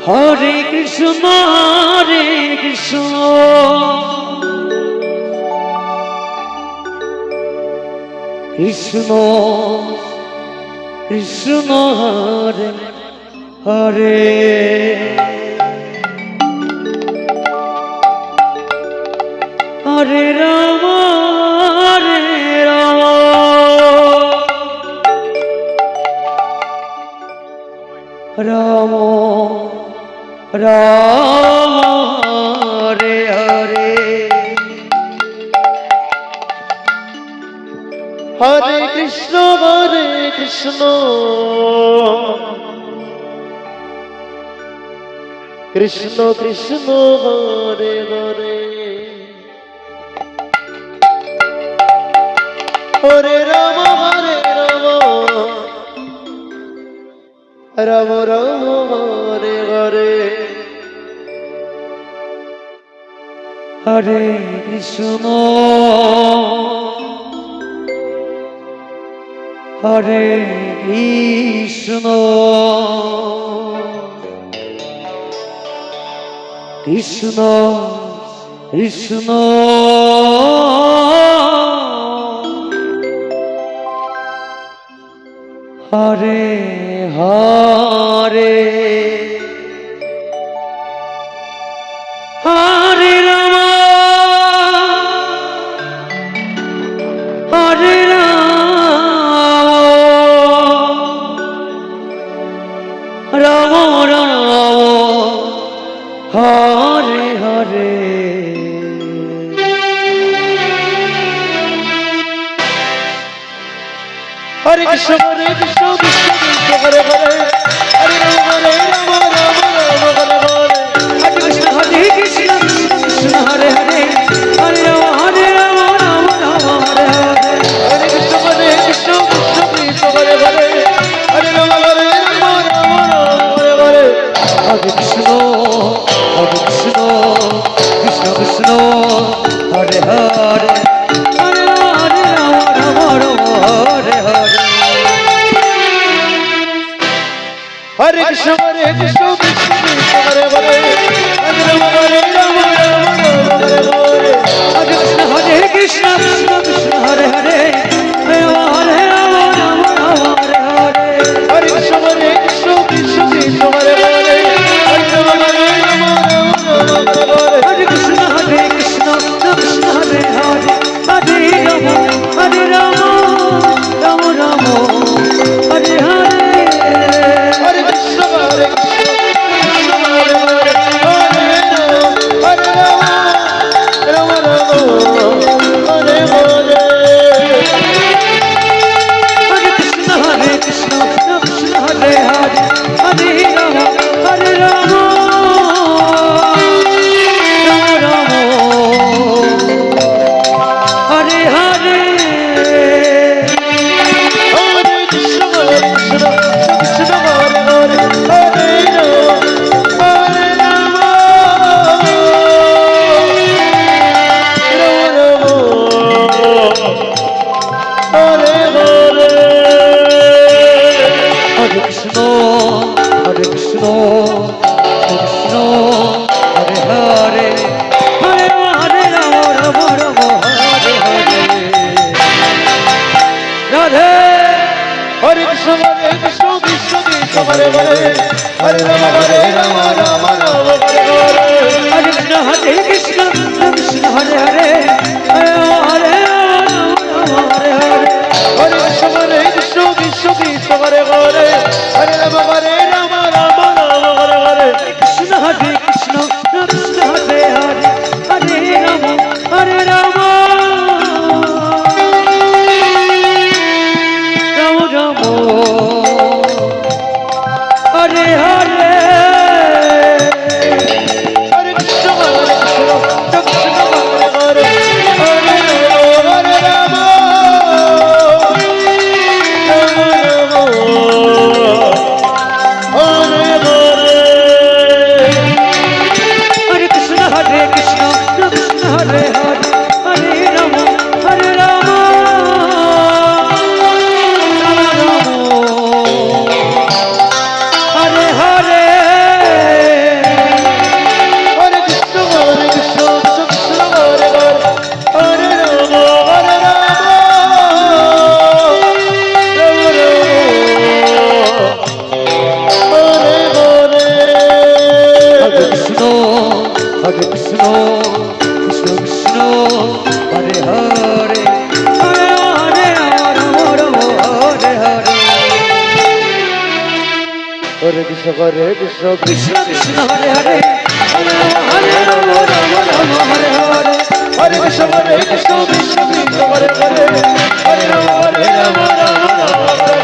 Hare Krishna Krishna Krishna Hare Hare Hare Ram Ram Ram Hare Hare Hare Krishna Krishna Krishna Hare Hare Hare Ram Ram Ram Hare Hare Hare Krishna Hare Krishna Krishna Krishna Hare Hare Hare Ram Hare Ram Ram Ram Hare Hare Hare Krishna Krishna Krishna Hare Hare Hare Ram Ram Ram Hare Hare Hare Krishna Krishna Krishna Hare Hare Hare Ram Ram Hare Hare Hare Krishna Krishna Krishna Hare Hare Hare Ram Hare Krishna Krishna Krishna Hare Hare Hare Ram Hare Hare Hare Krishna Krishna Krishna Hare Hare Hare Ram Hare Hare Krishna Krishna Krishna Hare Hare Hare Ram Hare Hare Hare Krishna Krishna Krishna Hare Hare Hare Ram Hare Hare Krishna Krishna Krishna Hare Hare Hare Ram Ram Ram Hare Hare Hare Krishna Krishna Hare Hare Hare Ram Ram Ram Hare Hare Hare Krishna Krishna Hare Hare Hare Ram Hare Ram Ram Hare Hare Hare Krishna Krishna Hare Hare Hare Ram Hare Ram Ram Hare Hare Hare Krishna Krishna Hare Hare Hare Hare Ram Ram Ram Hare Hare Radhe Hare Krishna Krishna Krishna Hare Hare Hare Ram Ram Hare Hare Hare Krishna Krishna Krishna Hare Hare Hare Ram Hare Hare Hare Krishna Krishna Krishna Hare Hare Hare Ram Hare Hare Krishna Krishna Krishna Hare Hare Hare Ram Ram Ram Hare Hare Hare Krishna Krishna Hare Hare Hare Ram Hare Krishna Krishna Krishna Hare Hare Hare Ram Hare Hare Hare Krishna Krishna Krishna Krishna Hare Hare Hare Ram Ram Ram